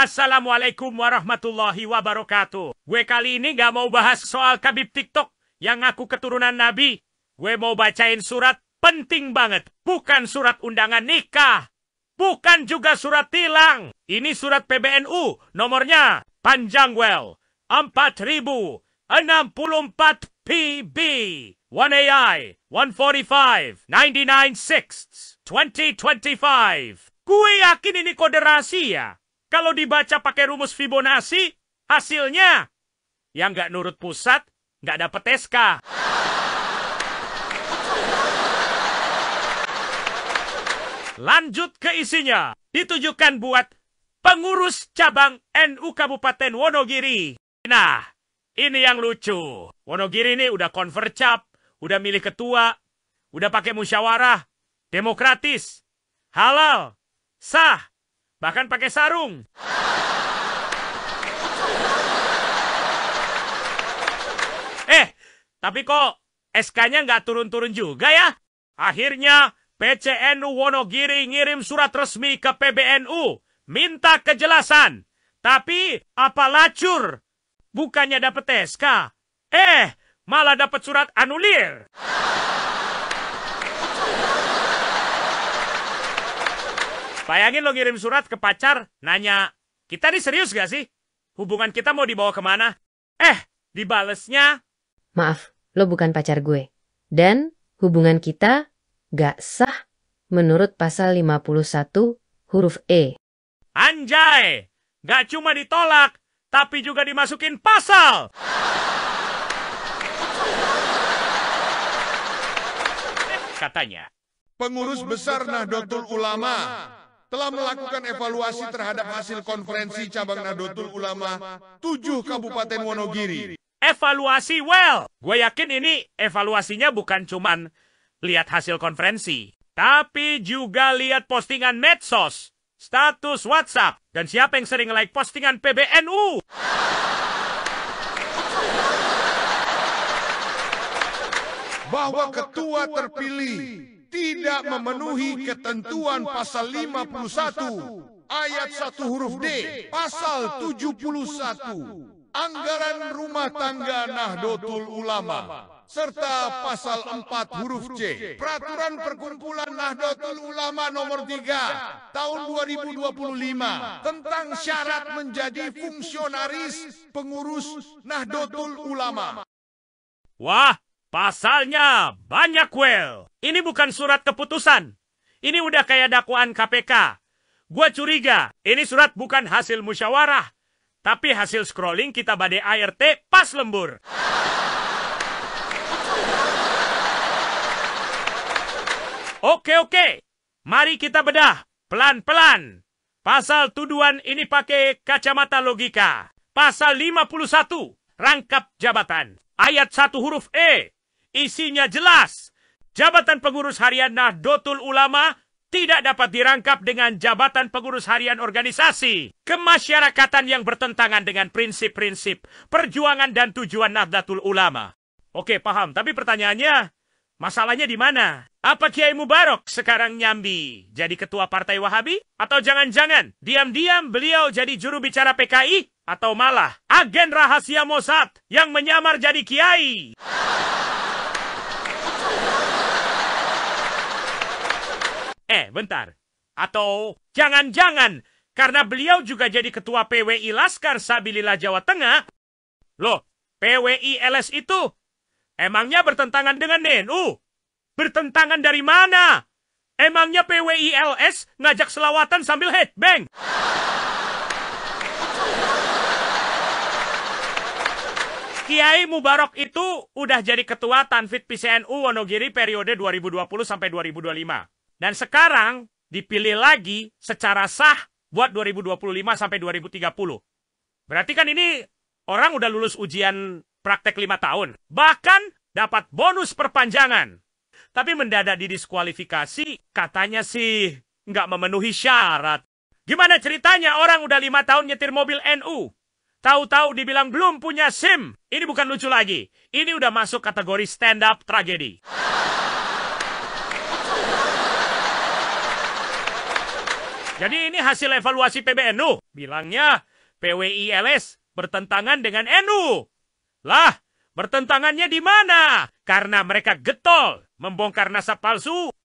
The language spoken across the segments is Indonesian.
Assalamualaikum warahmatullahi wabarakatuh. Gue kali ini gak mau bahas soal Khabib TikTok yang ngaku keturunan Nabi. Gue mau bacain surat penting banget. Bukan surat undangan nikah. Bukan juga surat tilang. Ini surat PBNU. Nomornya panjang 4064 PB 1AI 145 99/6 2025. Gue yakin ini kode rahasia. Kalau dibaca pakai rumus Fibonacci, hasilnya yang nggak nurut pusat, nggak dapet SK. Lanjut ke isinya. Ditujukan buat pengurus cabang NU Kabupaten Wonogiri. Nah, ini yang lucu. Wonogiri ini udah konvercap, udah milih ketua, udah pakai musyawarah, demokratis, halal, sah, bahkan pakai sarung. Tapi kok SK-nya nggak turun-turun juga ya? Akhirnya PCNU Wonogiri ngirim surat resmi ke PBNU. Minta kejelasan. Tapi apa lacur? Bukannya dapet SK. Malah dapet surat anulir. Bayangin lo ngirim surat ke pacar, nanya, kita nih serius gak sih? Hubungan kita mau dibawa kemana? Dibalesnya, maaf, lo bukan pacar gue. Dan hubungan kita gak sah menurut pasal 51 huruf E. Anjay, gak cuma ditolak, tapi juga dimasukin pasal. Katanya, pengurus besar Nahdlatul Ulama telah melakukan evaluasi terhadap hasil konferensi cabang Nahdlatul Ulama 7 Kabupaten Wonogiri. Evaluasi gue yakin ini evaluasinya bukan cuman lihat hasil konferensi, tapi juga lihat postingan medsos, status WhatsApp, dan siapa yang sering like postingan PBNU. Bahwa ketua terpilih tidak memenuhi ketentuan pasal 51 ayat 1 huruf D, pasal 71 anggaran rumah tangga Nahdlatul Ulama, serta pasal 4 huruf C Peraturan Perkumpulan Nahdlatul Ulama nomor 3 tahun 2025 tentang syarat menjadi fungsionaris pengurus Nahdlatul Ulama. Wah, pasalnya banyak, Ini bukan surat keputusan. Ini udah kayak dakwaan KPK. Gua curiga, ini surat bukan hasil musyawarah, tapi hasil scrolling kita badai ART pas lembur. Oke. Mari kita bedah pelan-pelan. Pasal tuduhan ini pakai kacamata logika. Pasal 51, rangkap jabatan. Ayat 1 huruf E. Isinya jelas. Jabatan pengurus harian Nahdlatul Ulama tidak dapat dirangkap dengan jabatan pengurus harian organisasi kemasyarakatan yang bertentangan dengan prinsip-prinsip perjuangan dan tujuan Nahdlatul Ulama. Oke, paham. Tapi pertanyaannya, masalahnya di mana? Apa Kiai Mubarak sekarang nyambi jadi ketua partai Wahabi? Atau jangan-jangan diam-diam beliau jadi juru bicara PKI? Atau malah agen rahasia Mossad yang menyamar jadi Kiai? Bentar. Atau jangan-jangan karena beliau juga jadi ketua PWI Laskar Sabilillah Jawa Tengah. Loh, PWI LS itu emangnya bertentangan dengan NU? Bertentangan dari mana? Emangnya PWI LS ngajak selawatan sambil headbang? Kiai Mubarak itu udah jadi ketua Tanfid PCNU Wonogiri periode 2020 sampai 2025. Dan sekarang dipilih lagi secara sah buat 2025 sampai 2030. Berarti kan ini orang udah lulus ujian praktek 5 tahun. Bahkan dapat bonus perpanjangan. Tapi mendadak didiskualifikasi, katanya sih nggak memenuhi syarat. Gimana ceritanya orang udah 5 tahun nyetir mobil NU? Tahu-tahu dibilang belum punya SIM. Ini bukan lucu lagi. Ini udah masuk kategori stand up tragedi. Jadi ini hasil evaluasi PBNU. Bilangnya PWILS bertentangan dengan NU. Lah, bertentangannya di mana? Karena mereka getol membongkar nasab palsu.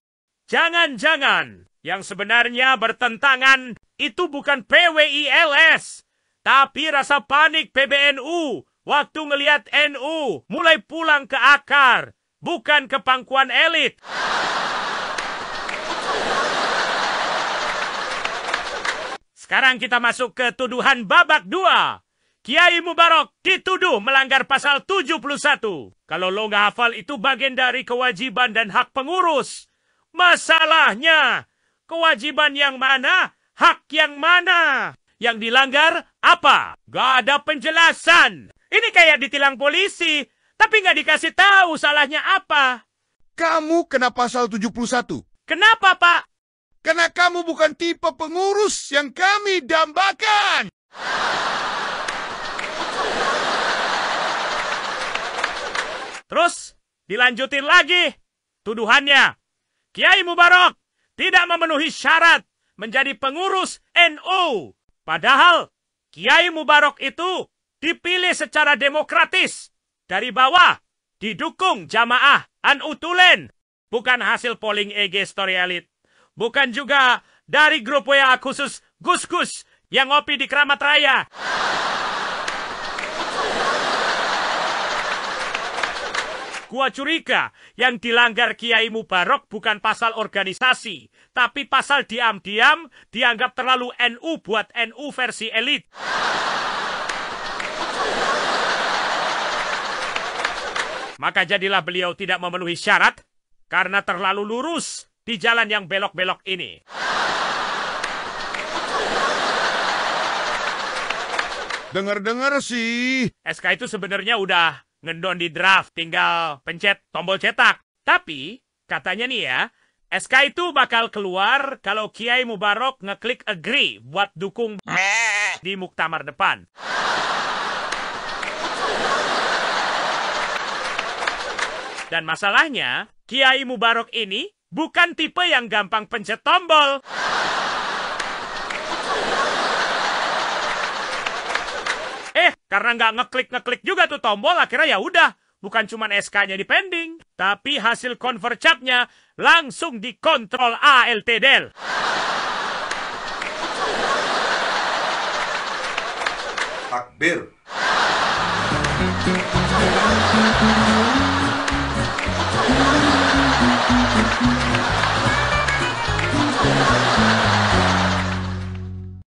Jangan-jangan yang sebenarnya bertentangan itu bukan PWILS, tapi rasa panik PBNU waktu ngelihat NU mulai pulang ke akar, bukan ke pangkuan elit. Sekarang kita masuk ke tuduhan babak 2. Kiai Mubarok dituduh melanggar pasal 71. Kalau lo nggak hafal itu bagian dari kewajiban dan hak pengurus. Masalahnya, kewajiban yang mana, hak yang mana? Yang dilanggar apa? Gak ada penjelasan. Ini kayak ditilang polisi, tapi nggak dikasih tahu salahnya apa. Kamu kena pasal 71. Kenapa, Pak? Karena kamu bukan tipe pengurus yang kami dambakan. Terus, dilanjutin lagi. Tuduhannya, Kiai Mubarok tidak memenuhi syarat menjadi pengurus NU. Padahal, Kiai Mubarok itu dipilih secara demokratis. Dari bawah, didukung jamaah NU Tulen. Bukan hasil polling EG Story Elite. Bukan juga dari grup WA khusus Gus-Gus yang ngopi di Keramat Raya. Gua curiga yang dilanggar Kiai Mubarok bukan pasal organisasi, tapi pasal diam-diam dianggap terlalu NU buat NU versi elit. Maka jadilah beliau tidak memenuhi syarat karena terlalu lurus di jalan yang belok-belok ini. Dengar-dengar sih. SK itu sebenarnya udah ngendon di draft, tinggal pencet tombol cetak. Tapi, katanya nih ya, SK itu bakal keluar kalau Kiai Mubarok ngeklik agree buat dukung di muktamar depan. Dan masalahnya, Kiai Mubarok ini bukan tipe yang gampang pencet tombol. Karena nggak ngeklik juga tuh tombol, akhirnya ya udah, bukan cuma SK-nya dipending, tapi hasil convert-nya langsung dikontrol ALTDEL. Takbir.